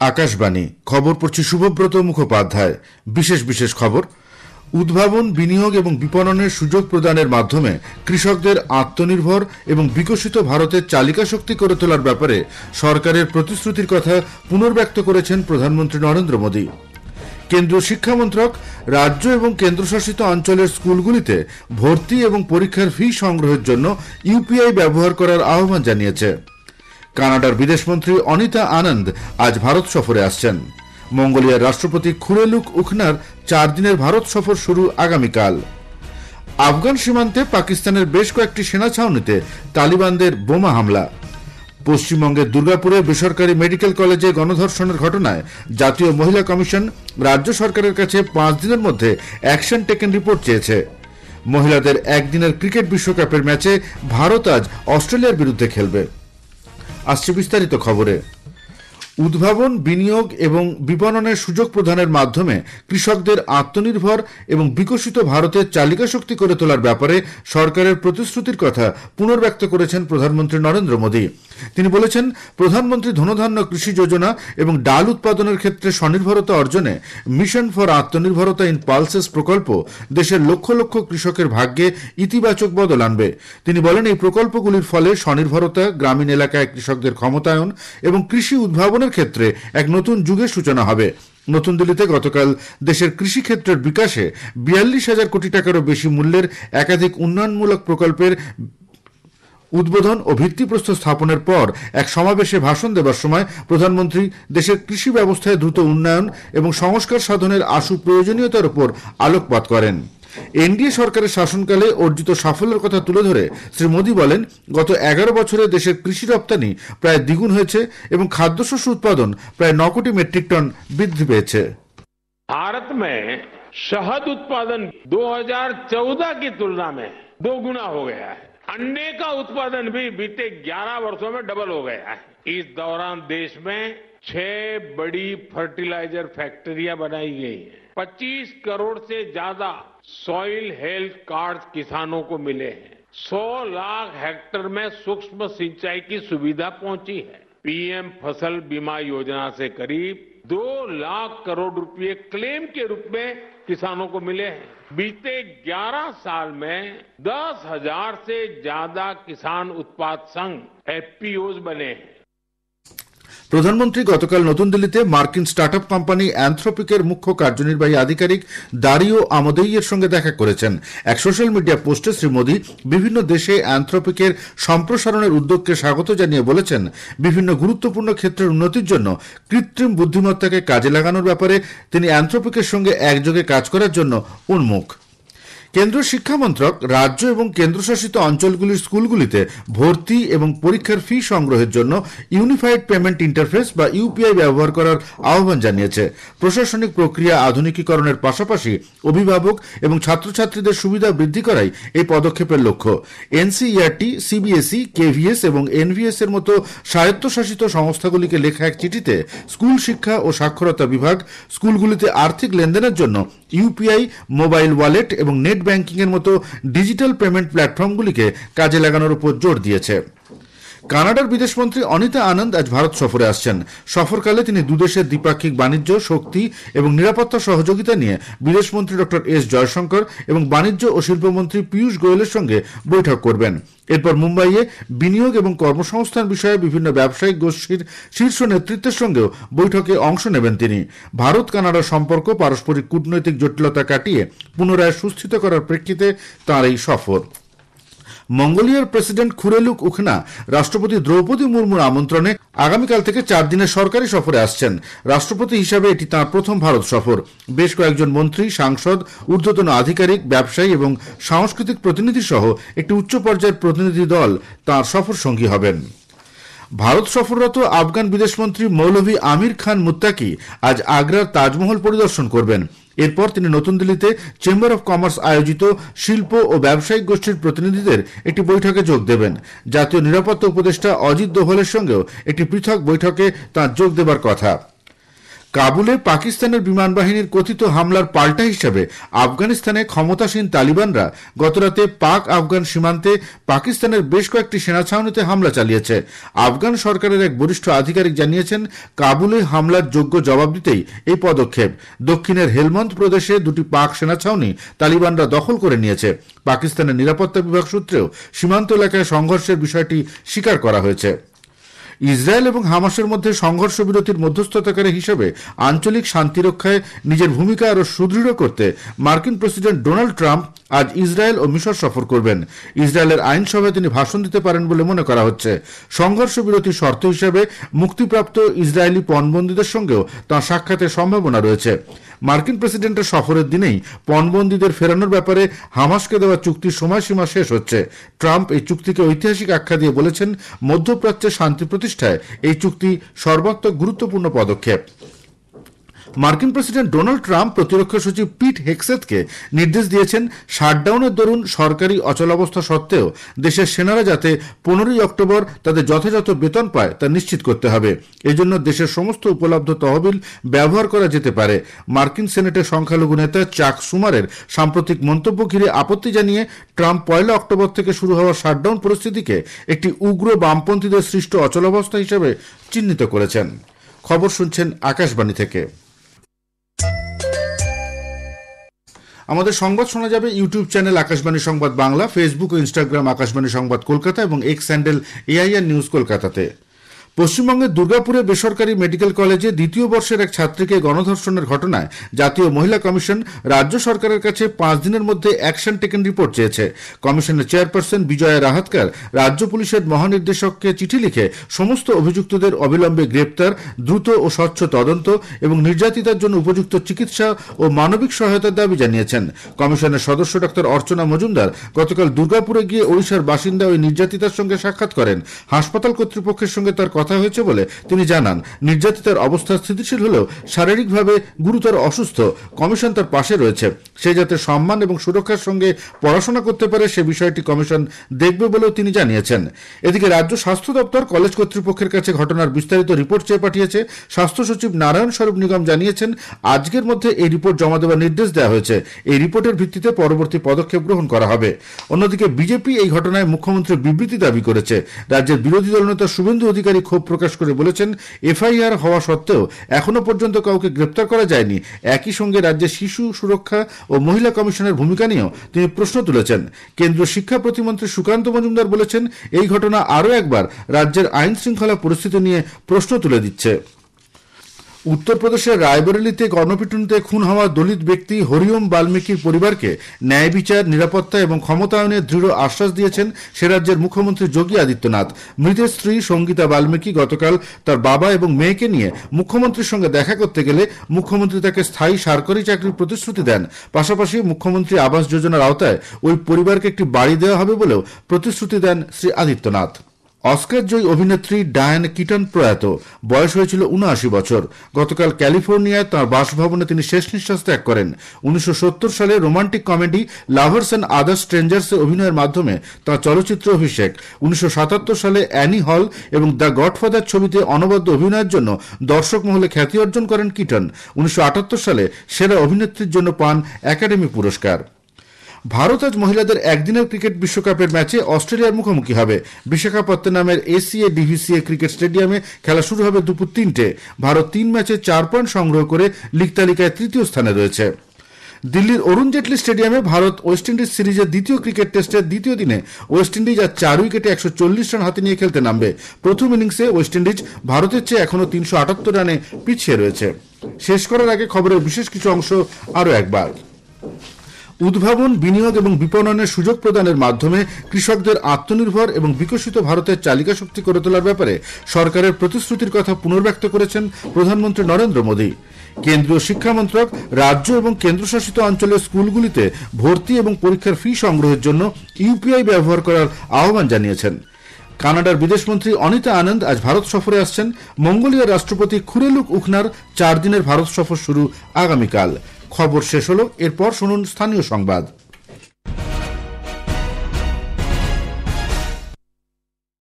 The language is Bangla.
আকাশবাণী খবর পড়ছি শুভব্রত মুখোপাধ্যায়। বিশেষ খবর। উদ্ভাবন, বিনিয়োগ এবং বিপণনের সুযোগ প্রদানের মাধ্যমে কৃষকদের আত্মনির্ভর এবং বিকশিত ভারতের চালিকা শক্তি করে তোলার ব্যাপারে সরকারের প্রতিশ্রুতির কথা পুনর্ব্যক্ত করেছেন প্রধানমন্ত্রী নরেন্দ্র মোদী। কেন্দ্রীয় শিক্ষামন্ত্রক রাজ্য এবং কেন্দ্রশাসিত অঞ্চলের স্কুলগুলিতে ভর্তি এবং পরীক্ষার ফি সংগ্রহের জন্য ইউপিআই ব্যবহার করার আহ্বান জানিয়েছে। কানাডার বিদেশমন্ত্রী অনিতা আনন্দ আজ ভারত সফরে আসছেন। মঙ্গোলিয়ার রাষ্ট্রপতি খুরেলুক উখনার 4 দিনের ভারত সফর শুরু আগামীকাল। আফগান সীমান্তে পাকিস্তানের বেশ কয়েকটি সেনা ছাউনিতে তালিবানদের বোমা হামলা। পশ্চিমবঙ্গের দুর্গাপুরে বেসরকারি মেডিকেল কলেজে গণধর্ষণের ঘটনায় জাতীয় মহিলা কমিশন রাজ্য সরকারের কাছে 5 দিনের মধ্যে অ্যাকশন টেকেন রিপোর্ট চেয়েছে। মহিলাদের একদিনের ক্রিকেট বিশ্বকাপের ম্যাচে ভারত আজ অস্ট্রেলিয়ার বিরুদ্ধে খেলবে। আসছে বিস্তারিত খবরে। উদ্ভাবন, বিনিয়োগ এবং বিপণনের সুযোগ প্রদানের মাধ্যমে কৃষকদের আত্মনির্ভর এবং বিকশিত ভারতের চালিকা শক্তি করে তোলার ব্যাপারে সরকারের প্রতিশ্রুতির কথা পুনর্ব্যক্ত করেছেন প্রধানমন্ত্রী নরেন্দ্র মোদী। তিনি বলেছেন, প্রধানমন্ত্রী ধনধান্য কৃষি যোজনা এবং ডাল উৎপাদনের ক্ষেত্রে স্বনির্ভরতা অর্জনে মিশন ফর আত্মনির্ভরতা ইন পালসেস প্রকল্প দেশের লক্ষ লক্ষ কৃষকের ভাগ্যে ইতিবাচক বদল আনবে। তিনি বলেন, এই প্রকল্পগুলির ফলে স্বনির্ভরতা, গ্রামীণ এলাকায় কৃষকদের ক্ষমতায়ন এবং কৃষি উদ্ভাবনের ক্ষেত্রে এক নতুন যুগের সূচনা হবে। নতুন দিল্লিতে গতকাল দেশের কৃষি ক্ষেত্রের বিকাশে 42,000 কোটি টাকারও বেশি মূল্যের একাধিক উন্নয়নমূলক প্রকল্পের উদ্বোধন ও ভিত্তিপ্রস্তর স্থাপনের পর এক সমাবেশে ভাষণ দেবার সময় প্রধানমন্ত্রী দেশের কৃষি ব্যবস্থায় দ্রুত উন্নয়ন এবং সংস্কার সাধনের আশু প্রয়োজনীয়তার উপর আলোকপাত করেন। এনডিএ সরকারের শাসনকালে অর্জিত সাফল্যের কথা তুলে ধরে শ্রী মোদী বলেন, গত 11 বছরে দেশের কৃষি রপ্তানি প্রায় দ্বিগুণ হয়েছে এবং খাদ্যশস্য উৎপাদন প্রায় 9 কোটি মেট্রিক টন বৃদ্ধি পেয়েছে। भारत में शहद उत्पादन 2014 की तुलना में 2 गुना हो गया है। अंडे का उत्पादन भी बीते 11 वर्षों में डबल हो गया है। इस दौरान देश में 6 बड़ी फर्टिलाइजर फैक्ट्रियां बनाई गई हैं। 25 करोड़ से ज्यादा सॉइल हेल्थ कार्ड किसानों को मिले हैं। 100 लाख हेक्टेयर में सूक्ष्म सिंचाई की सुविधा पहुंची है। पीएम फसल बीमा योजना से करीब 2 लाख करोड़ रुपए क्लेम के रूप में किसानों को मिले हैं। बीते 11 साल में 10,000 से ज्यादा किसान उत्पाद संघ एफपीओज बने हैं। প্রধানমন্ত্রী গতকাল নতুন দিল্লিতে মার্কিন স্টার্টআপ কোম্পানি অ্যানথ্রপিকের মুখ্য কার্যনির্বাহী আধিকারিক দারিও আমোদেইয়ের সঙ্গে দেখা করেছেন। এক সোশ্যাল মিডিয়া পোস্টে শ্রী মোদী বিভিন্ন দেশে অ্যানথ্রপিকের সম্প্রসারণের উদ্যোগকে স্বাগত জানিয়ে বলেছেন, বিভিন্ন গুরুত্বপূর্ণ ক্ষেত্রের উন্নতির জন্য কৃত্রিম বুদ্ধিমত্তাকে কাজে লাগানোর ব্যাপারে তিনি অ্যানথ্রপিকের সঙ্গে একযোগে কাজ করার জন্য উন্মুখ। কেন্দ্রীয় শিক্ষামন্ত্রক রাজ্য এবং কেন্দ্রশাসিত অঞ্চলগুলির স্কুলগুলিতে ভর্তি এবং পরীক্ষার ফি সংগ্রহের জন্য ইউনিফাইড পেমেন্ট ইন্টারফেস বা ইউপিআই ব্যবহার করার আহ্বান জানিয়েছে। প্রশাসনিক প্রক্রিয়া আধুনিকীকরণের পাশাপাশি অভিভাবক এবং ছাত্রছাত্রীদের সুবিধা বৃদ্ধি করাই এই পদক্ষেপের লক্ষ্য। এনসিইআরটি, সিবিএসই, কেভিএস এবং এনভিএস এর মতো স্বায়ত্তশাসিত সংস্থাগুলিকে লেখা এক চিঠিতে স্কুল শিক্ষা ও সাক্ষরতা বিভাগ স্কুলগুলিতে আর্থিক লেনদেনের জন্য ইউপিআই, মোবাইল ওয়ালেট এবং নেট ব্যাংকিং এর মতো ডিজিটাল পেমেন্ট প্ল্যাটফর্মগুলিকে কাজে লাগানোর উপর জোর দিয়েছে। কানাডার বিদেশমন্ত্রী অনিতা আনন্দ আজ ভারত সফরে আসছেন। সফরকালে তিনি দুদেশের দ্বিপাক্ষিক বাণিজ্য, শক্তি এবং নিরাপত্তা সহযোগিতা নিয়ে বিদেশমন্ত্রী ডক্টর এস জয়শঙ্কর এবং বাণিজ্য ও শিল্পমন্ত্রী পীয়ূষ গোয়েলের সঙ্গে বৈঠক করবেন। এরপর মুম্বাইয়ে বিনিয়োগ এবং কর্মসংস্থান বিষয়ে বিভিন্ন ব্যবসায়িক গোষ্ঠীর শীর্ষ নেতৃত্বের সঙ্গেও বৈঠকে অংশ নেবেন তিনি। ভারত কানাডা সম্পর্ক পারস্পরিক কূটনৈতিক জটিলতা কাটিয়ে পুনরায় সুস্থিত করার প্রেক্ষিতে তাঁর এই সফর। মঙ্গোলিয়ার প্রেসিডেন্ট খুরেলুক উখনা রাষ্ট্রপতি দ্রৌপদী মুর্মুর আমন্ত্রণে আগামীকাল থেকে 4 দিনের সরকারি সফরে আসছেন। রাষ্ট্রপতি হিসাবে এটি তাঁর প্রথম ভারত সফর। বেশ কয়েকজন মন্ত্রী, সাংসদ, ঊর্ধ্বতন আধিকারিক, ব্যবসায়ী এবং সাংস্কৃতিক প্রতিনিধি সহ একটি উচ্চ পর্যায়ের প্রতিনিধি দল তাঁর সফর সঙ্গী হবেন। ভারত সফররত আফগান বিদেশমন্ত্রী মৌলভী আমির খান মুত্তাকি আজ আগ্রার তাজমহল পরিদর্শন করবেন। এরপর তিনি নতুন দিল্লিতে চেম্বার অব কমার্স আয়োজিত শিল্প ও ব্যবসায়িক গোষ্ঠীর প্রতিনিধিদের একটি বৈঠকে যোগ দেবেন। জাতীয় নিরাপত্তা উপদেষ্টা অজিত দোভালের সঙ্গেও একটি পৃথক বৈঠকে তাঁর যোগ দেবার কথা। কাবুলে পাকিস্তানের বিমান বাহিনীর কথিত হামলার পাল্টা হিসাবে আফগানিস্তানে ক্ষমতাসীন তালিবানরা গতরাতে পাক আফগান সীমান্তে পাকিস্তানের বেশ কয়েকটি সেনা ছাউনিতে হামলা চালিয়েছে। আফগান সরকারের এক বরিষ্ঠ আধিকারিক জানিয়েছেন, কাবুলে হামলার যোগ্য জবাব দিতেই এই পদক্ষেপ। দক্ষিণের হেলমন্দ প্রদেশে দুটি পাক সেনা ছাউনি তালিবানরা দখল করে নিয়েছে। পাকিস্তানের নিরাপত্তা বিভাগ সূত্রেও সীমান্ত এলাকায় সংঘর্ষের বিষয়টি স্বীকার করা হয়েছে। ইসরায়েল এবং হামাসের মধ্যে সংঘর্ষ বিরতির মধ্যস্থতাকারী হিসেবে আঞ্চলিক শান্তি রক্ষায় নিজের ভূমিকা আরও সুদৃঢ় করতে মার্কিন প্রেসিডেন্ট ডোনাল্ড ট্রাম্প আজ ইসরায়েল ও মিশর সফর করবেন। ইসরায়েলের আইনসভায় তিনি ভাষণ দিতে পারেন বলে মনে করা হচ্ছে। সংঘর্ষ বিরতির শর্ত হিসেবে মুক্তিপ্রাপ্ত ইসরায়েলি পণবন্দীদের সঙ্গেও তাঁর সাক্ষাতের সম্ভাবনা রয়েছে। মার্কিন প্রেসিডেন্টের সফরের দিনেই পণবন্দীদের ফেরানোর ব্যাপারে হামাসকে দেওয়া চুক্তির সময়সীমা শেষ হচ্ছে। ট্রাম্প এই চুক্তিকে ঐতিহাসিক আখ্যা দিয়ে বলেছেন, মধ্যপ্রাচ্যে শান্তি প্রতিষ্ঠায় এই চুক্তি সর্বাত্মক গুরুত্বপূর্ণ পদক্ষেপ। মার্কিন প্রেসিডেন্ট ডোনাল্ড ট্রাম্প প্রতিরক্ষা সচিব পিট হেগসেথকে নির্দেশ দিয়েছেন, শাটডাউনের দরুন সরকারি অচলাবস্থা সত্ত্বেও দেশের সেনারা যাতে 15ই অক্টোবর তাদের যথাযথ বেতন পায় তা নিশ্চিত করতে হবে। এজন্য দেশের সমস্ত উপলব্ধ তহবিল ব্যবহার করা যেতে পারে। মার্কিন সেনেটের সংখ্যালঘু নেতা চাক সুমারের সাম্প্রতিক মন্তব্য ঘিরে আপত্তি জানিয়ে ট্রাম্প 1 অক্টোবর থেকে শুরু হওয়া শাটডাউন পরিস্থিতিকে একটি উগ্র বামপন্থীদের সৃষ্ট অচলাবস্থা হিসেবে চিহ্নিত করেছেন। খবর শুনছেন আকাশবাণী থেকে। আমাদের সংবাদ শোনা যাবে ইউটিউব চ্যানেল আকাশবাণী সংবাদ বাংলা, ফেসবুক ও ইনস্টাগ্রাম আকাশবাণী সংবাদ কলকাতা এবং এক্স হ্যান্ডেল AIR নিউজ কলকাতাতে। পশ্চিমবঙ্গের দুর্গাপুরে বেসরকারি মেডিকেল কলেজে দ্বিতীয় বর্ষের এক ছাত্রীকে গণধর্ষণের ঘটনায় জাতীয় মহিলা কমিশন রাজ্য সরকারের কাছে 5 দিনের মধ্যে অ্যাকশন টেকেন রিপোর্ট চেয়েছে। কমিশনের চেয়ারপারসন বিজয়া রাহাতকার রাজ্য পুলিশের মহানির্দেশককে চিঠি লিখে সমস্ত অভিযুক্তদের অবিলম্বে গ্রেপ্তার, দ্রুত ও স্বচ্ছ তদন্ত এবং নির্যাতিতার জন্য উপযুক্ত চিকিৎসা ও মানবিক সহায়তার দাবি জানিয়েছেন। কমিশনের সদস্য ডক্টর অর্চনা মজুমদার গতকাল দুর্গাপুরে গিয়ে ওড়িশার বাসিন্দা ওই নির্যাতিতার সঙ্গে সাক্ষাৎ করেন। হাসপাতাল কর্তৃপক্ষের সঙ্গে তার কথা হয়েছে বলে তিনি জানান। নির্যাতিতার অবস্থা স্থিতিশীল হলেও শারীরিকভাবে গুরুতর অসুস্থ। কমিশন তার পাশে রয়েছে। সে যাতে সম্মান এবং সুরক্ষার সঙ্গে পড়াশোনা করতে পারে সে বিষয়টি কমিশন দেখবে বলেও তিনি জানিয়েছেন। এদিকে রাজ্য স্বাস্থ্য দপ্তর কলেজ কর্তৃপক্ষের কাছে ঘটনার বিস্তারিত রিপোর্ট চেয়ে পাঠিয়েছে। স্বাস্থ্য সচিব নারায়ণ স্বরূপ নিগম জানিয়েছেন, আজকের মধ্যে এই রিপোর্ট জমা দেওয়ার নির্দেশ দেওয়া হয়েছে। এই রিপোর্টের ভিত্তিতে পরবর্তী পদক্ষেপ গ্রহণ করা হবে। অন্যদিকে বিজেপি এই ঘটনায় মুখ্যমন্ত্রীর বিবৃতি দাবি করেছে। রাজ্যের বিরোধী দলনেতা শুভেন্দু অধিকারী ক্ষোভ প্রকাশ করে বলেছেন, FIR হওয়া সত্ত্বেও এখনো পর্যন্ত কাউকে গ্রেপ্তার করা যায়নি। একই সঙ্গে রাজ্যের শিশু সুরক্ষা ও মহিলা কমিশনের ভূমিকা নিয়েও তিনি প্রশ্ন তুলেছেন। কেন্দ্রীয় শিক্ষা প্রতিমন্ত্রী সুকান্ত মজুমদার বলেছেন, এই ঘটনা আরও একবার রাজ্যের আইন শৃঙ্খলা পরিস্থিতি নিয়ে প্রশ্ন তুলে দিচ্ছে। উত্তরপ্রদেশের রায়বরেলিতে গণপিটুনিতে খুন হওয়া দলিত ব্যক্তি হরিওম বাল্মীকির পরিবারকে ন্যায় বিচার, নিরাপত্তা এবং ক্ষমতায়নের দৃঢ় আশ্বাস দিয়েছেন সে রাজ্যের মুখ্যমন্ত্রী যোগী আদিত্যনাথ। মৃতের স্ত্রী সঙ্গীতা বাল্মীকি গতকাল তার বাবা এবং মেয়েকে নিয়ে মুখ্যমন্ত্রীর সঙ্গে দেখা করতে গেলে মুখ্যমন্ত্রী তাকে স্থায়ী সরকারি চাকরির প্রতিশ্রুতি দেন। পাশাপাশি মুখ্যমন্ত্রী আবাস যোজনার আওতায় ওই পরিবারকে একটি বাড়ি দেওয়া হবে বলেও প্রতিশ্রুতি দেন শ্রী আদিত্যনাথ। অস্কার জয়ী অভিনেত্রী ডায়ান কিটন প্রয়াত। বয়স হয়েছিল 79 বছর। গতকাল ক্যালিফোর্নিয়ায় তাঁর বাসভবনে তিনি শেষ নিঃশ্বাস ত্যাগ করেন। 1970 সালে romantic comedy lovers and other স্ট্রেঞ্জার্সে অভিনয়ের মাধ্যমে তাঁর চলচ্চিত্র অভিষেক। 1977 সালে অ্যানি হল এবং দ্য গডফাদার ছবিতে অনবদ্য অভিনয়ের জন্য দর্শক মহলে খ্যাতি অর্জন করেন কিটন। 1978 সালে সেরা অভিনেত্রীর জন্য পান একাডেমি পুরস্কার। ভারত আজ মহিলাদের একদিনের ক্রিকেট বিশ্বকাপের ম্যাচে অস্ট্রেলিয়ার মুখোমুখি হবে। বিশাখাপত্তনমের ACA DVCA ক্রিকেট স্টেডিয়ামে খেলা শুরু হবে দুপুর 3টে। ভারত 3 ম্যাচে 4 পয়েন্ট সংগ্রহ করে লীগ তালিকায় তৃতীয় স্থানে রয়েছে। দিল্লির অরুণ জেটলি স্টেডিয়ামে ভারত ওয়েস্ট ইন্ডিজ সিরিজের দ্বিতীয় ক্রিকেট টেস্টের দ্বিতীয় দিনে ওয়েস্ট ইন্ডিজ আজ 4 উইকেটে 140 রান হাতে নিয়ে খেলতে নামবে। প্রথম ইনিংসে ওয়েস্ট ইন্ডিজ ভারতের চেয়ে এখনও 378 রানে পিছিয়ে রয়েছে। শেষ করার আগে খবরের বিশেষ কিছু অংশ আরও একবার। উদ্ভাবন, বিনিয়োগ এবং বিপণনের সুযোগ প্রদানের মাধ্যমে কৃষকদের আত্মনির্ভর এবং বিকশিত ভারতের চালিকা শক্তি করে তোলার ব্যাপারে সরকারের প্রতিশ্রুতির কথা পুনর্ব্যক্ত করেছেন প্রধানমন্ত্রী নরেন্দ্র মোদী। কেন্দ্রীয় শিক্ষা মন্ত্রক রাজ্য এবং কেন্দ্রশাসিত অঞ্চলের স্কুলগুলিতে ভর্তি এবং পরীক্ষার ফি সংগ্রহের জন্য UPI ব্যবহার করার আহ্বান জানিয়েছেন। কানাডার বিদেশমন্ত্রী অনিতা আনন্দ আজ ভারত সফরে আসছেন। মঙ্গোলিয়ার রাষ্ট্রপতি খুরেলুক উখনার 4 দিনের ভারত সফর শুরু আগামীকাল। খবর শেষ হলো। এরপর শুনুন স্থানীয় সংবাদ।